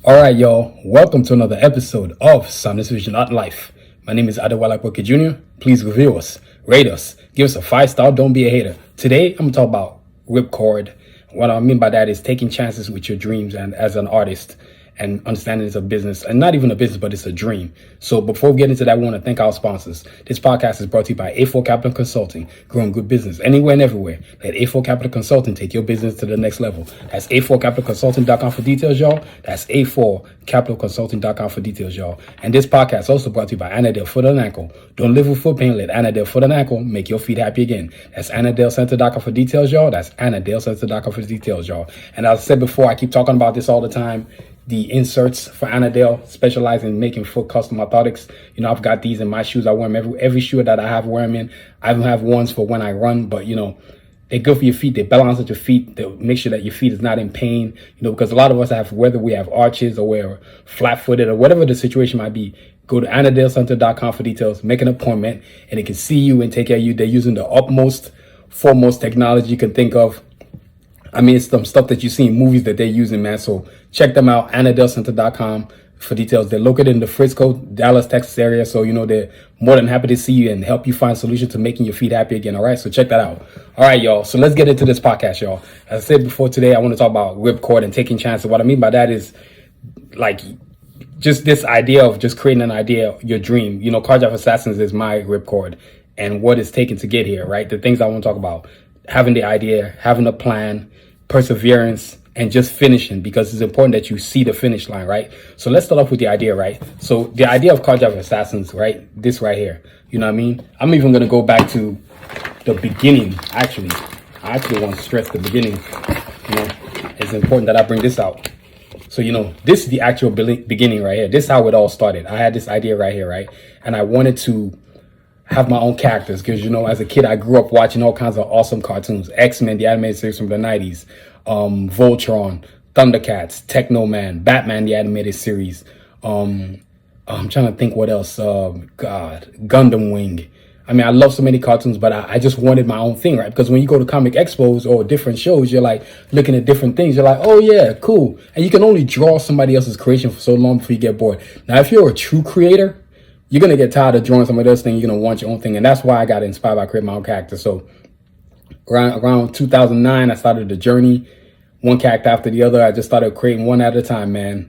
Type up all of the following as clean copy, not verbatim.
All right, y'all. Welcome to another episode of Soundness Vision Art Life. My name is Adewale Akpoke Jr. Please review us, rate us, give us a 5-star. Don't be a hater. Today, I'm going to talk about Ripcord. What I mean by that is taking chances with your dreams and as an artist and understanding it's a business, and not even a business, but it's a dream. So before we get into that, we want to thank our sponsors. This podcast is brought to you by A4 Capital Consulting, growing good business anywhere and everywhere. Let A4 Capital Consulting take your business to the next level. That's A4CapitalConsulting.com for details, y'all. That's A4CapitalConsulting.com for details, y'all. And this podcast is also brought to you by Anadale Foot and Ankle. Don't live with foot pain. Let Anadale Foot and Ankle make your feet happy again. That's AnadaleCenter.com for details, y'all. That's AnadaleCenter.com for details, y'all. And as I said before, I keep talking about this all the time. The inserts for Anadale specialize in making foot custom orthotics. You know, I've got these in my shoes. I wear them every shoe that I have wear them in. I don't have ones for when I run, but you know, they're good for your feet. They balance at your feet. They make sure that your feet is not in pain. You know, because a lot of us have, whether we have arches or we're flat-footed or whatever the situation might be, go to AnadaleCenter.com for details, make an appointment, and they can see you and take care of you. They're using the utmost, foremost technology you can think of. I mean, it's some stuff that you see in movies that they're using, man. So check them out, AnadaleCenter.com for details. They're located in the Frisco, Dallas, Texas area. So, you know, they're more than happy to see you and help you find solutions to making your feet happy again. All right. So check that out. All right, y'all. So let's get into this podcast, y'all. As I said before today, I want to talk about Ripcord and taking chances. What I mean by that is like just this idea of just creating an idea, your dream. You know, Carjack Assassins is my Ripcord and what it's taken to get here, right? The things I want to talk about, having the idea, having a plan, perseverance, and just finishing, because it's important that you see the finish line, right? So let's start off with the idea, right? So the idea of Carjack Assassins, right? This right here, you know what I mean? I'm even going to go back to the beginning. I actually want to stress the beginning. You know, it's important that I bring this out. So, you know, this is the actual beginning right here. This is how it all started. I had this idea right here, right? And I wanted to have my own characters because, you know, as a kid, I grew up watching all kinds of awesome cartoons. X-Men, the animated series from the 90s, Voltron, Thundercats, Techno Man, Batman, the animated series. I'm trying to think what else. Gundam Wing. I mean, I love so many cartoons, but I just wanted my own thing, right? Because when you go to comic expos or different shows, you're like looking at different things. You're like, oh yeah, cool. And you can only draw somebody else's creation for so long before you get bored. Now, if you're a true creator, you're going to get tired of drawing somebody else's thing. You're going to want your own thing. And that's why I got inspired by creating my own character. So around 2009, I started the journey, one character after the other. I just started creating one at a time, man.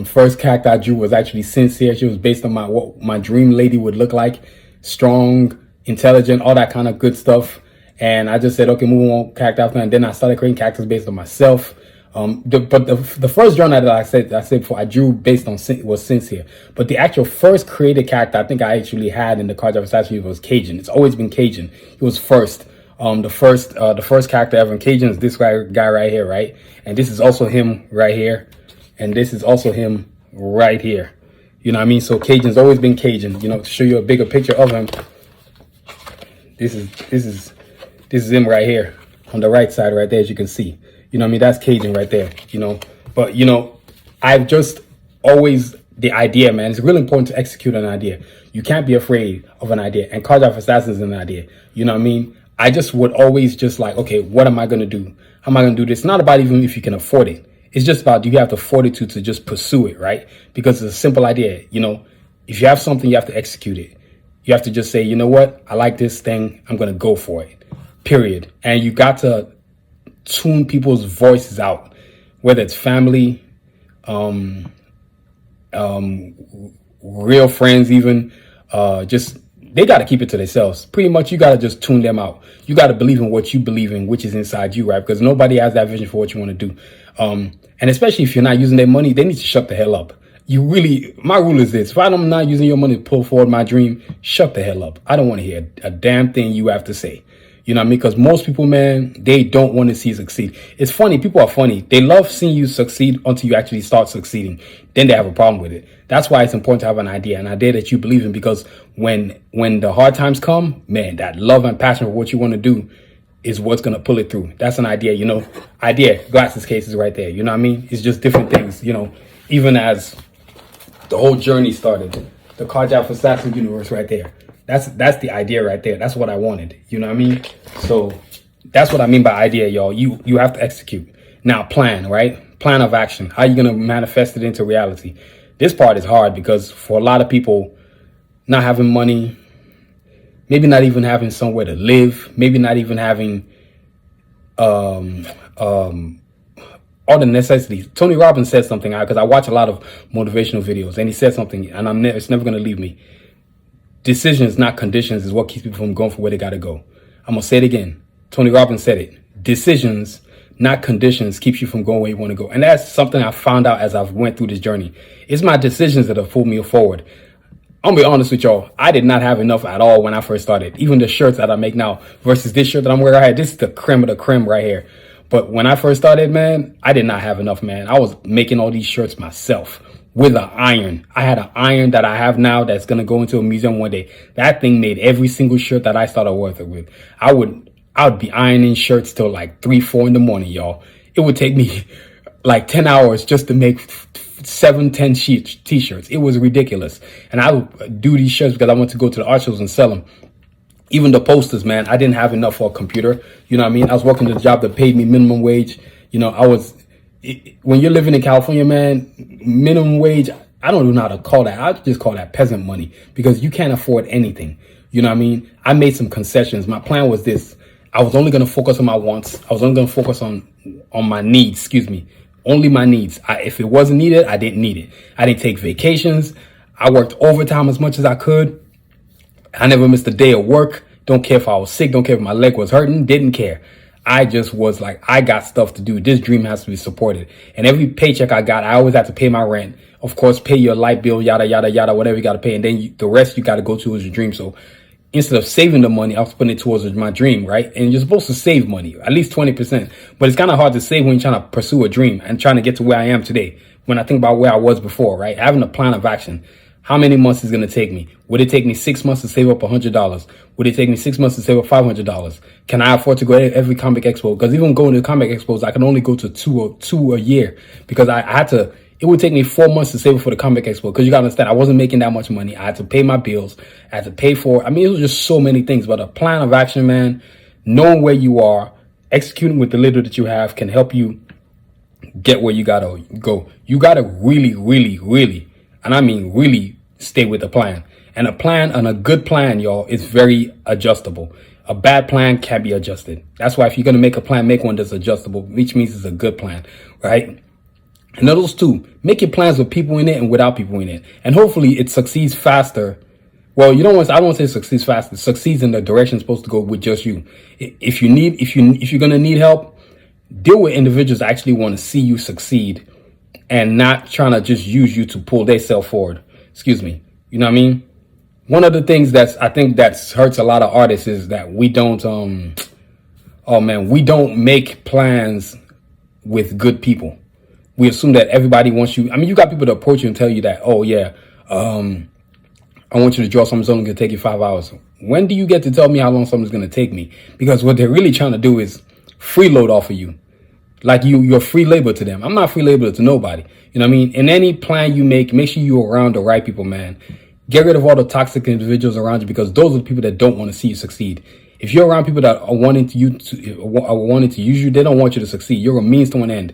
First character I drew was actually Sincere. She was based on what my dream lady would look like. Strong, intelligent, all that kind of good stuff. And I just said, okay, move on character after. And then I started creating characters based on myself. But the first genre that I said before I drew based on was Sincere. But the actual first created character I think I actually had in the Carjack Assassins was Cajun. It's always been Cajun. He was first. The first character ever in Cajun is this guy right here, right? And this is also him right here, and this is also him right here. You know what I mean? So Cajun's always been Cajun. You know, to show you a bigger picture of him. This is him right here on the right side, right there, as you can see. You know what I mean? That's Cajun right there, you know. But, you know, I've just always, the idea, man, it's really important to execute an idea. You can't be afraid of an idea. And Carjack Assassins is an idea. You know what I mean? I just would always just like, okay, what am I going to do? How am I going to do this? It's not about even if you can afford it. It's just about, do you have the fortitude to just pursue it, right? Because it's a simple idea. You know, if you have something, you have to execute it. You have to just say, you know what? I like this thing. I'm going to go for it, period. And you got to tune people's voices out, whether it's family, real friends, even just they got to keep it to themselves. Pretty much, you got to just tune them out. You got to believe in what you believe in, which is inside you, right? Because nobody has that vision for what you want to do. And especially if you're not using their money, they need to shut the hell up. My rule is this: if I'm not using your money to pull forward my dream, shut the hell up. I don't want to hear a damn thing you have to say. You know what I mean? Because most people, man, they don't want to see you succeed. It's funny. People are funny. They love seeing you succeed until you actually start succeeding. Then they have a problem with it. That's why it's important to have an idea that you believe in. Because when the hard times come, man, that love and passion for what you want to do is what's going to pull it through. That's an idea, you know. Idea, glasses cases right there. You know what I mean? It's just different things, you know. Even as the whole journey started, the Carjack Assassin universe right there. That's the idea right there. That's what I wanted. You know what I mean? So that's what I mean by idea, y'all. You have to execute. Now, plan, right? plan of action. How are you going to manifest it into reality? This part is hard because for a lot of people, not having money, maybe not even having somewhere to live, maybe not even having all the necessities. Tony Robbins said something, because I watch a lot of motivational videos, and he said something, and it's never going to leave me. Decisions, not conditions, is what keeps people from going for where they got to go. I'm going to say it again. Tony Robbins said it. Decisions, not conditions, keeps you from going where you want to go. And that's something I found out as I've went through this journey. It's my decisions that have pulled me forward. I'm gonna be honest with y'all. I did not have enough at all when I first started. Even the shirts that I make now versus this shirt that I'm wearing right here, this is the creme of the creme right here. But when I first started, man, I did not have enough, man. I was making all these shirts myself with an iron. I had an iron that I have now that's gonna go into a museum one day. That thing made every single shirt that I started working with. I would be ironing shirts till like 3, 4 in the morning, y'all. It would take me like 10 hours just to make 7, 10 t-shirts. It was ridiculous. And I would do these shirts because I want to go to the art shows and sell them. Even the posters, man, I didn't have enough for a computer. You know what I mean? I was working a job that paid me minimum wage. You know, when you're living in California, man, minimum wage, I don't know how to call that. I just call that peasant money because you can't afford anything. You know what I mean? I made some concessions. My plan was this. I was only going to focus on my wants. I was only going to focus on my needs, only my needs. If it wasn't needed, I didn't need it. I didn't take vacations. I worked overtime as much as I could. I never missed a day of work. Don't care if I was sick. Don't care if my leg was hurting. Didn't care. I just was like, I got stuff to do. This dream has to be supported. And every paycheck I got, I always have to pay my rent. Of course, pay your light bill, yada, yada, yada, whatever you got to pay. And then the rest you got to go towards your dream. So instead of saving the money, I was putting it towards my dream, right? And you're supposed to save money, at least 20%. But it's kind of hard to save when you're trying to pursue a dream and trying to get to where I am today. When I think about where I was before, right? Having a plan of action. How many months is it going to take me? Would it take me 6 months to save up $100? Would it take me 6 months to save up $500? Can I afford to go to every comic expo? Because even going to comic expos, I can only go to two a year because I had to. It would take me 4 months to save up for the comic expo because you got to understand, I wasn't making that much money. I had to pay my bills. I had to pay for, it was just so many things. But a plan of action, man, knowing where you are, executing with the little that you have can help you get where you got to go. You got to really, really, really, and I mean really stay with the plan. And a good plan, y'all, is very adjustable. A bad plan can be adjusted. That's why if you're going to make a plan, make one that's adjustable, which means it's a good plan, right? And those two, make your plans with people in it and without people in it. And hopefully it succeeds faster. Well, I don't want to say it succeeds faster. It succeeds in the direction it's supposed to go with just you. If you're going to need help, deal with individuals that actually want to see you succeed and not trying to just use you to pull their self forward. Excuse me. You know what I mean? One of the things I think that hurts a lot of artists is that we don't make plans with good people. We assume that everybody wants you. I mean, you got people to approach you and tell you that, oh yeah, I want you to draw something, it's only going to take you 5 hours. When do you get to tell me how long something's going to take me? Because what they're really trying to do is freeload off of you. Like you're free labor to them. I'm not free labor to nobody. You know what I mean? In any plan you make sure you're around the right people, man. Get rid of all the toxic individuals around you because those are the people that don't want to see you succeed. If you're around people that are wanting to use you, they don't want you to succeed. You're a means to an end.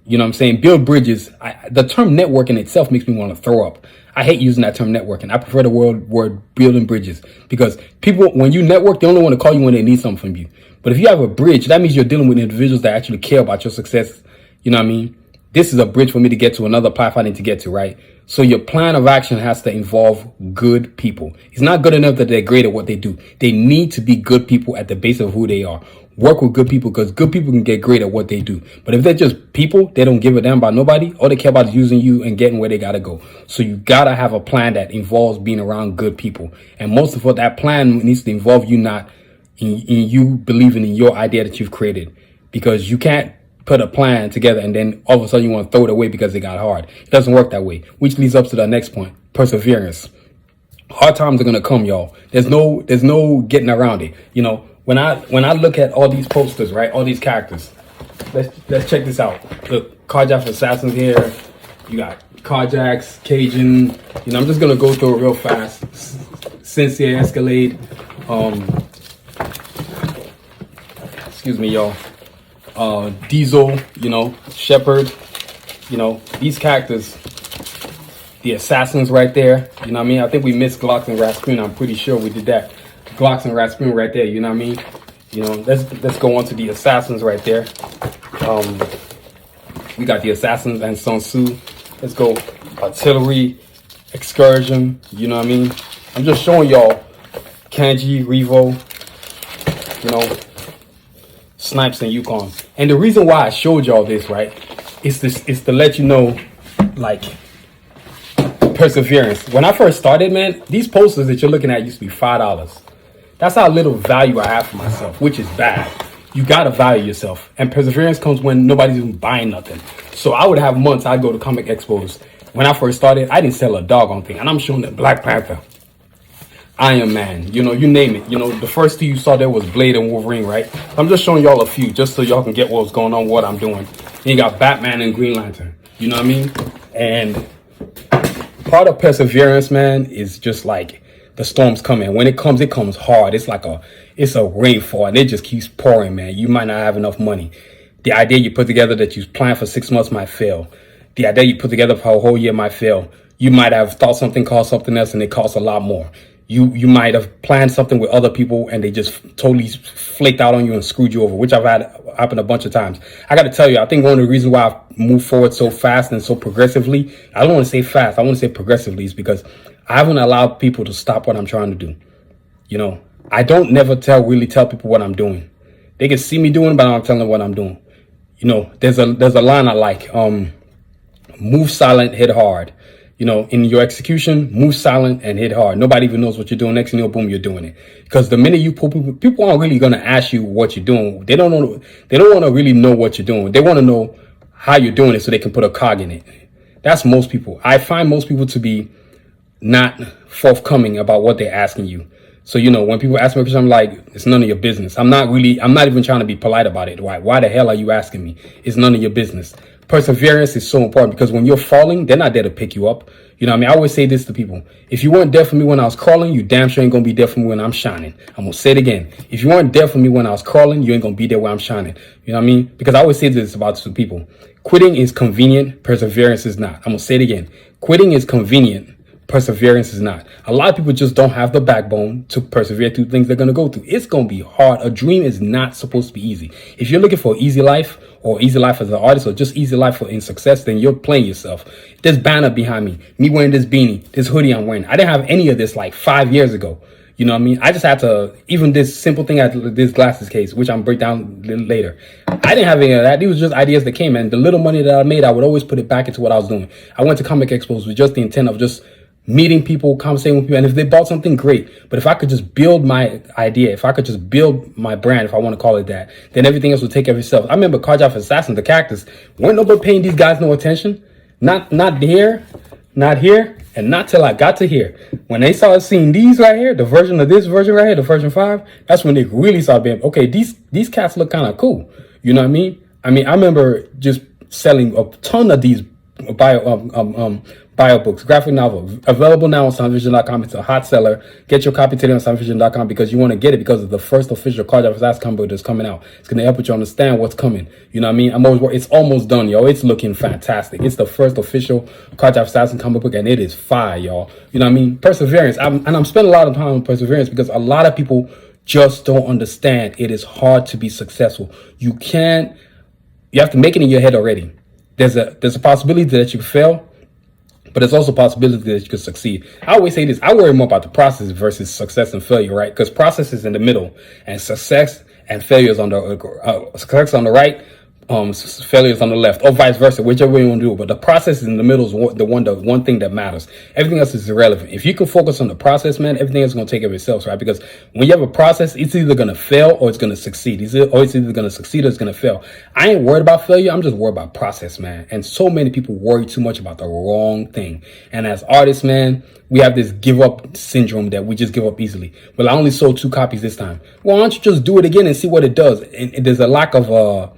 You know what I'm saying? Build bridges. The term networking itself makes me want to throw up. I hate using that term networking. I prefer the word building bridges because people, when you network, they only want to call you when they need something from you. But if you have a bridge, that means you're dealing with individuals that actually care about your success. You know what I mean? This is a bridge for me to get to another platform I need to get to, right? So your plan of action has to involve good people. It's not good enough that they're great at what they do. They need to be good people at the base of who they are. Work with good people because good people can get great at what they do. But if they're just people, they don't give a damn about nobody. All they care about is using you and getting where they got to go. So you got to have a plan that involves being around good people. And most of all, that plan needs to involve you not in you believing in your idea that you've created. Because you can't put a plan together and then all of a sudden you want to throw it away because it got hard. It doesn't work that way, which leads up to the next point, perseverance. Hard times are going to come, y'all. There's no getting around it. You know, when I look at all these posters, right, all these characters, let's check this out. Look, Carjack Assassins here. You got Carjacks, Cajun. You know, I'm just going to go through it real fast. Sincere Escalade. Excuse me, y'all. Diesel, you know, Shepherd, You know, these characters, the assassins right there, you know what I mean? I think we missed Glocks and Rasputin. I'm pretty sure we did that. Glocks and Rasputin right there, you know what I mean? You know, let's go on to the assassins right there. We got the assassins and Sun Tzu. Let's go artillery, excursion, you know what I mean? I'm just showing y'all Kanji, Revo, you know, Snipes and Yukon. And the reason why I showed y'all this, right, is to let you know, like, perseverance. When I first started, man, these posters that you're looking at used to be $5. That's how little value I have for myself, which is bad. You gotta value yourself. And perseverance comes when nobody's even buying nothing. So I would have months I'd go to comic expos. When I first started, I didn't sell a doggone thing. And I'm showing them Black Panther, Iron Man, you know, you name it. You know, the first two you saw there was Blade and Wolverine, right? I'm just showing y'all a few just so y'all can get what's going on, what I'm doing. Then you got Batman and Green Lantern, you know what I mean? And part of perseverance, man, is just like the storms coming. When it comes hard. It's like it's a rainfall and it just keeps pouring, man. You might not have enough money. The idea you put together that you planned for 6 months might fail. The idea you put together for a whole year might fail. You might have thought something cost something else and it costs a lot more. You might have planned something with other people and they just totally flaked out on you and screwed you over, which I've had happen a bunch of times. I got to tell you, I think one of the reasons why I've moved forward so fast and so progressively, I don't want to say fast, I want to say progressively, is because I haven't allowed people to stop what I'm trying to do. You know, I don't never really tell people what I'm doing. They can see me doing, but I don't tell them what I'm doing. You know, there's a line I like, move silent, hit hard. You know, in your execution, move silent and hit hard. Nobody even knows what you're doing. Next thing you know, boom, you're doing it. Because the minute you pull people aren't really going to ask you what you're doing. They don't want to really know what you're doing. They want to know how you're doing it so they can put a cog in it. That's most people. I find most people to be not forthcoming about what they're asking you. So, you know, when people ask me a question, I'm like, it's none of your business. I'm not even trying to be polite about it. Why the hell are you asking me? It's none of your business. Perseverance is so important because when you're falling, they're not there to pick you up. You know what I mean? I always say this to people. If you weren't there for me when I was crawling, you damn sure ain't going to be there for me when I'm shining. I'm going to say it again. If you weren't there for me when I was crawling, you ain't going to be there when I'm shining. You know what I mean? Because I always say this about to people. Quitting is convenient. Perseverance is not. I'm going to say it again. Quitting is convenient. Perseverance is not. A lot of people just don't have the backbone to persevere through things they're going to go through. It's going to be hard. A dream is not supposed to be easy. If you're looking for easy life or easy life as an artist or just easy life in success, then you're playing yourself. This banner behind me wearing this beanie, this hoodie I'm wearing. I didn't have any of this like 5 years ago. You know what I mean? I just had to, even this simple thing, this glasses case, which I'm break down later. I didn't have any of that. These were just ideas that came, and the little money that I made, I would always put it back into what I was doing. I went to comic expos with just the intent of just meeting people, conversating with people, and if they bought something, great. But if I could just build my idea, if I could just build my brand, if I want to call it that, then everything else would take care of itself. I remember Carjack Assassin, the characters, weren't nobody paying these guys no attention. Not here, and not till I got to here. When they started seeing these right here, the version of this version right here, the version 5, that's when they really started being, okay, these cats look kind of cool. You know what I mean? I remember just selling a ton of these bio books, graphic novel, available now on soundvision.com. It's a hot seller. Get your copy today on soundvision.com because you want to get it because of the first official Carjack Assassin comic book that's coming out. It's going to help you understand what's coming. You know what I mean? It's almost done, yo. It's looking fantastic. It's the first official Carjack Assassin comic book and it is fire, y'all. You know what I mean? Perseverance. I'm spending a lot of time on perseverance because a lot of people just don't understand. It is hard to be successful. You have to make it in your head already. There's a possibility that you fail, but there's also a possibility that you could succeed. I always say this. I worry more about the process versus success and failure, right? Because process is in the middle and success and failure is on the success on the right, failure is on the left, or vice versa, whichever way you want to do it. But the process in the middle is the one thing that matters. Everything else is irrelevant. If you can focus on the process, man, everything else is going to take care of itself, right? Because when you have a process, it's either going to fail or it's going to succeed. It's either going to succeed or it's going to fail. I ain't worried about failure. I'm just worried about process, man. And so many people worry too much about the wrong thing. And as artists, man, we have this give up syndrome that we just give up easily. Well, I only sold 2 copies this time. Well, why don't you just do it again and see what it does? And there's a lack of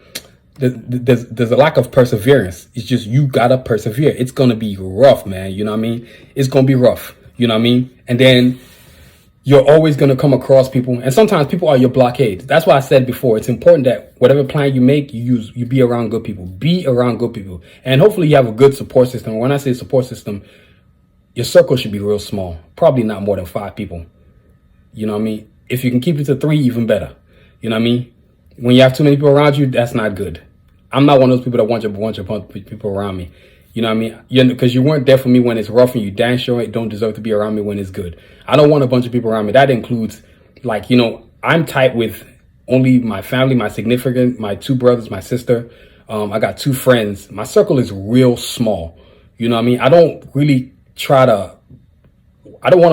there's a lack of perseverance. It's just you gotta persevere. It's gonna be rough, man. You know what I mean? It's gonna be rough. You know what I mean? And then you're always going to come across people, and sometimes people are your blockades. That's why I said before, it's important that whatever plan you make, you be around good people. Be around good people. And hopefully you have a good support system. When I say support system, your circle should be real small. Probably not more than 5 people. You know what I mean? If you can keep it to 3, even better. You know what I mean? When you have too many people around you, that's not good. I'm not one of those people that want a bunch of people around me. You know what I mean? Because you weren't there for me when it's rough, and you damn sure don't deserve to be around me when it's good. I don't want a bunch of people around me. That includes, like, I'm tight with only my family, my significant, my 2 brothers, my sister. I got 2 friends. My circle is real small. You know what I mean? I don't want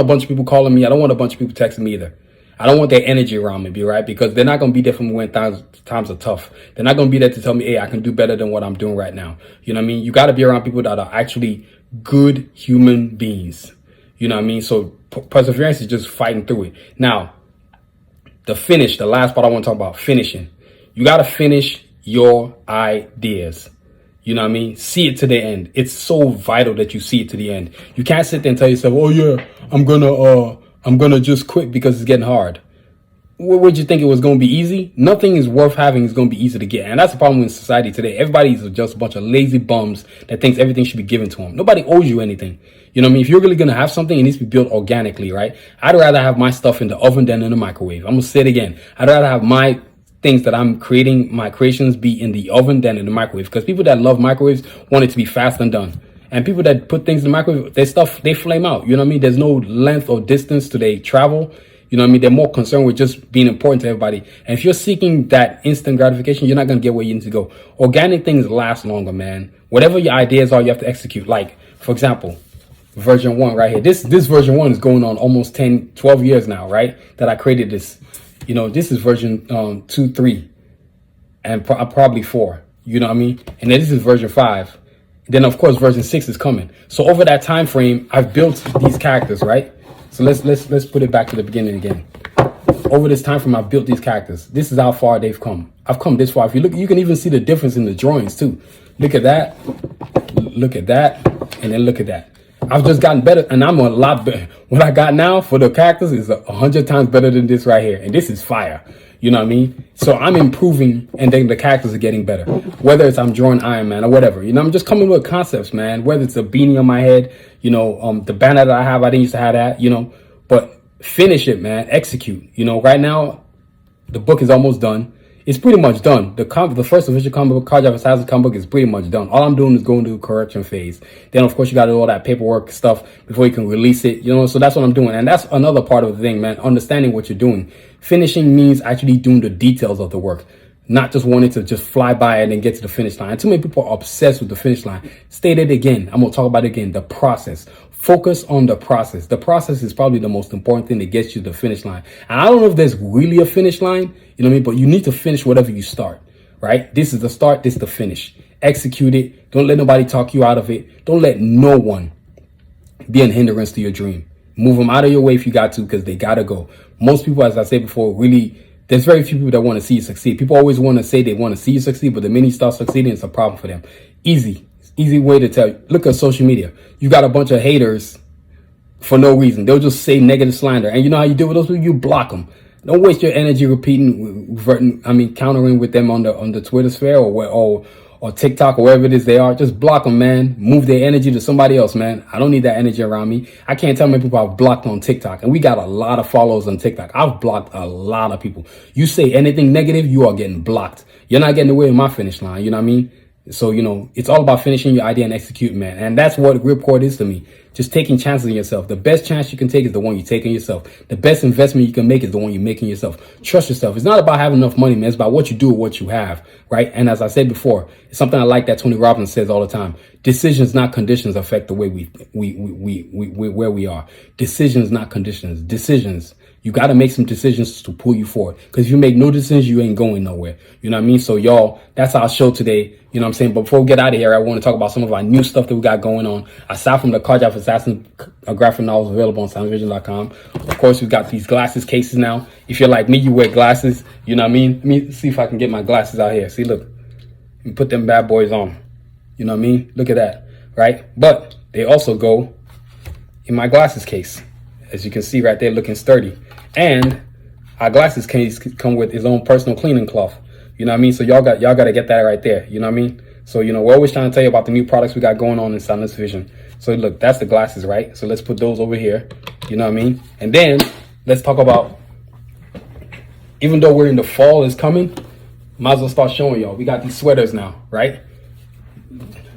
a bunch of people calling me. I don't want a bunch of people texting me either. I don't want their energy around me, right? Because they're not going to be there for me when times are tough. They're not going to be there to tell me, hey, I can do better than what I'm doing right now. You know what I mean? You got to be around people that are actually good human beings. You know what I mean? So perseverance is just fighting through it. Now, the last part I want to talk about, finishing. You got to finish your ideas. You know what I mean? See it to the end. It's so vital that you see it to the end. You can't sit there and tell yourself, oh yeah, I'm gonna just quit because it's getting hard. What would you think it was going to be easy? Nothing is worth having is going to be easy to get. And that's the problem with society today. Everybody's just a bunch of lazy bums that thinks everything should be given to them. Nobody owes you anything. You know what I mean? If you're really going to have something, it needs to be built organically, right? I'd rather have my stuff in the oven than in the microwave. I'm going to say it again. I'd rather have my things that I'm creating, my creations, be in the oven than in the microwave. Because people that love microwaves want it to be fast and done. And people that put things in the microwave, their stuff, they flame out. You know what I mean? There's no length or distance to their travel. You know what I mean? They're more concerned with just being important to everybody. And if you're seeking that instant gratification, you're not going to get where you need to go. Organic things last longer, man. Whatever your ideas are, you have to execute. Like, for example, version 1 right here. This version 1 is going on almost 10, 12 years now, right? That I created this. You know, this is version 2, 3, and probably 4. You know what I mean? And then this is version 5. Then, of course, version 6 is coming. So over that time frame, I've built these characters, right? So let's put it back to the beginning again. Over this time frame, I've built these characters. This is how far they've come. I've come this far. If you look, you can even see the difference in the drawings too. Look at that, and then look at that. I've just gotten better, and I'm a lot better. What I got now for the characters is 100 times better than this right here. And this is fire. You know what I mean? So I'm improving, and then the characters are getting better. Whether it's I'm drawing Iron Man or whatever, you know, I'm just coming with concepts, man. Whether it's a beanie on my head, you know, the banner that I have, I didn't used to have that, you know, but finish it, man. Execute. You know, right now, the book is almost done. It's pretty much done. The first official comic book, Card Job Assassin comic book, is pretty much done. All I'm doing is going through the correction phase. Then, of course, you got to do all that paperwork stuff before you can release it. You know, so that's what I'm doing. And that's another part of the thing, man. Understanding what you're doing. Finishing means actually doing the details of the work. Not just wanting to just fly by it and get to the finish line. And too many people are obsessed with the finish line. State it again. I'm going to talk about it again. The process. Focus on the process. The process is probably the most important thing that gets you to the finish line. And I don't know if there's really a finish line, you know what I mean? But you need to finish whatever you start, right? This is the start. This is the finish. Execute it. Don't let nobody talk you out of it. Don't let no one be an hindrance to your dream. Move them out of your way if you got to, because they got to go. Most people, as I said before, really, there's very few people that want to see you succeed. People always want to say they want to see you succeed, but the minute you start succeeding, it's a problem for them. Easy way to tell you. Look at social media. You got a bunch of haters for no reason. They'll just say negative slander. And you know how you deal with those people? You block them. Don't waste your energy countering with them on the Twitter sphere or TikTok or wherever it is they are. Just block them, man. Move their energy to somebody else, man. I don't need that energy around me. I can't tell how many people I've blocked on TikTok. And we got a lot of followers on TikTok. I've blocked a lot of people. You say anything negative, you are getting blocked. You're not getting away with my finish line. You know what I mean? So, you know, it's all about finishing your idea and executing, man. And that's what Ripcord is to me. Just taking chances in yourself. The best chance you can take is the one you take in yourself. The best investment you can make is the one you make in yourself. Trust yourself. It's not about having enough money, man. It's about what you do with what you have, right? And as I said before, it's something I like that Tony Robbins says all the time. Decisions, not conditions, affect the way where we are. Decisions, not conditions. Decisions. You got to make some decisions to pull you forward. Because if you make no decisions, you ain't going nowhere. You know what I mean? So, y'all, that's our show today. You know what I'm saying? But before we get out of here, I want to talk about some of our new stuff that we got going on. Aside from the Card Job Assassin graphic novels available on soundvision.com. Of course, we got these glasses cases now. If you're like me, you wear glasses. You know what I mean? Let me see if I can get my glasses out here. See, look. Let me put them bad boys on. You know what I mean? Look at that. Right? But they also go in my glasses case. as you can see right there, looking sturdy. And our glasses case come with its own personal cleaning cloth. You know what I mean? So y'all got to get that right there. You know what I mean? So, you know, we're always trying to tell you about the new products we got going on in Soundless Vision. So look, that's the glasses, right? So let's put those over here. You know what I mean? And then let's talk about, even though we're in the fall is coming, might as well start showing y'all. We got these sweaters now, right?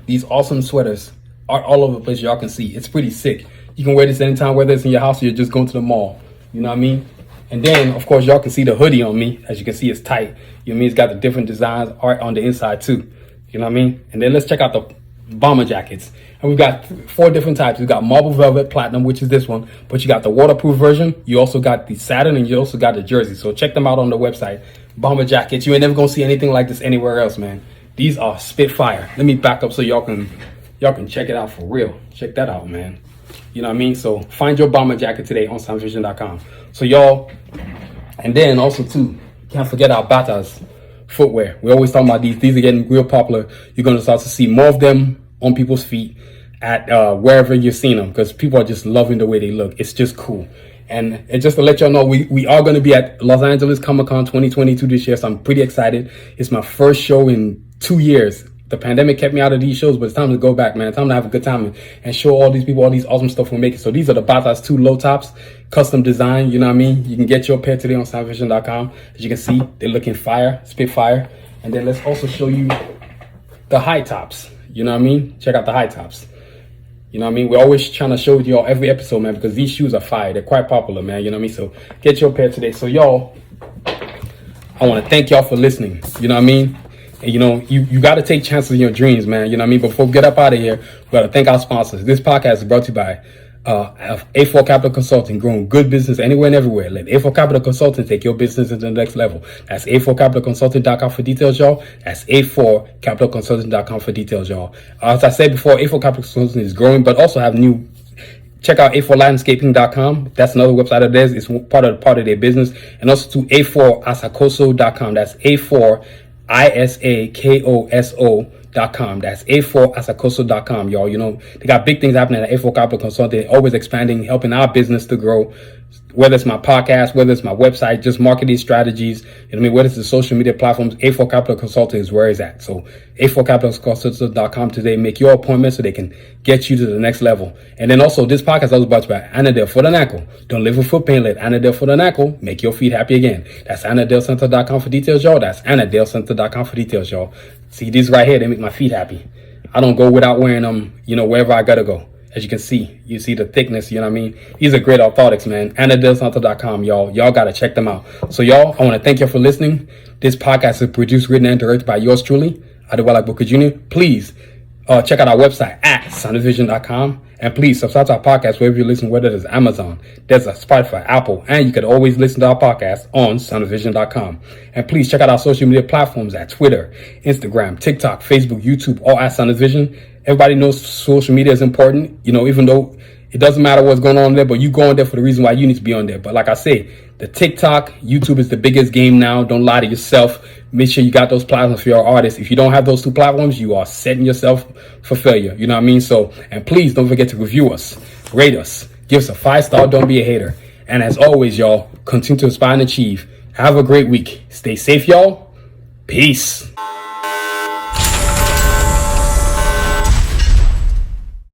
These awesome sweaters are all over the place. Y'all can see it's pretty sick. You can wear this anytime, whether it's in your house or you're just going to the mall. You know what I mean? And then, of course, y'all can see the hoodie on me. As you can see, it's tight. You know what I mean? It's got the different designs, art on the inside too. You know what I mean? And then let's check out the bomber jackets. And we've got 4 different types. We've got marble velvet platinum, which is this one. But you got the waterproof version. You also got the satin, and you also got the jersey. So check them out on the website. Bomber jackets. You ain't never gonna see anything like this anywhere else, man. These are spitfire. Let me back up so y'all can check it out for real. Check that out, man. You know what I mean? So find your bomber jacket today on soundvision.com. So y'all, and then also too, can't forget our Batas footwear. We always talking about these. These are getting real popular. You're going to start to see more of them on people's feet at wherever you're seeing them, because people are just loving the way they look. It's just cool. And just to let y'all know, we are going to be at Los Angeles Comic-Con 2022 this year. So I'm pretty excited. It's my first show in 2 years. The pandemic kept me out of these shows, but it's time to go back, man. It's time to have a good time and show all these people all these awesome stuff we're making. So these are the Batas 2 low tops, custom design. You know what I mean? You can get your pair today on soundvision.com. As you can see, they're looking fire, spit fire. And then let's also show you the high tops. You know what I mean? Check out the high tops. You know what I mean? We're always trying to show y'all every episode, man, because these shoes are fire. They're quite popular, man. You know what I mean? So get your pair today. So y'all, I want to thank y'all for listening. You know what I mean? And, you know, you got to take chances in your dreams, man. You know what I mean? Before we get up out of here, we got to thank our sponsors. This podcast is brought to you by A4 Capital Consulting, growing good business anywhere and everywhere. Let A4 Capital Consulting take your business into the next level. That's A4CapitalConsulting.com for details, y'all. That's A4CapitalConsulting.com for details, y'all. As I said before, A4 Capital Consulting is growing, but also have new. Check out A4Landscaping.com. That's another website of theirs. It's part of their business. And also to A4Asacoso.com. That's A4ISAKOSO.com. That's A4Asacoso.com, y'all. You know, they got big things happening at A4 Capital Consulting. They're always expanding, helping our business to grow. Whether it's my podcast, whether it's my website, just marketing strategies, you know what I mean? Whether it's the social media platforms, A4 Capital Consulting is where it's at. So A4CapitalConsulting.com today. Make your appointment so they can get you to the next level. And then also this podcast I was brought to you by Anadel for the Knuckle. Don't live with foot pain. Let Anadel for the Knuckle make your feet happy again. That's AnadelCenter.com for details, y'all. That's AnadelCenter.com for details, y'all. See, these right here, they make my feet happy. I don't go without wearing them, you know, wherever I gotta go. As you can see, you see the thickness, you know what I mean? These are great orthotics, man. AnadelCenter.com, y'all. Y'all got to check them out. So, y'all, I want to thank you for listening. This podcast is produced, written, and directed by yours truly, Adewale Booker Jr. Please check out our website at soundvision.com. And please subscribe to our podcast wherever you listen, whether it's Amazon, there's a Spotify, Apple, and you can always listen to our podcast on soundvision.com. And please check out our social media platforms at Twitter, Instagram, TikTok, Facebook, YouTube, all at Soundvision. Everybody knows social media is important, you know, even though it doesn't matter what's going on there, but you go on there for the reason why you need to be on there. But like I say, the TikTok, YouTube is the biggest game now. Don't lie to yourself. Make sure you got those platforms for your artists. If you don't have those 2 platforms, you are setting yourself for failure. You know what I mean? So, and please don't forget to review us, rate us, give us a 5-star. Don't be a hater. And as always, y'all, continue to inspire and achieve. Have a great week. Stay safe, y'all. Peace.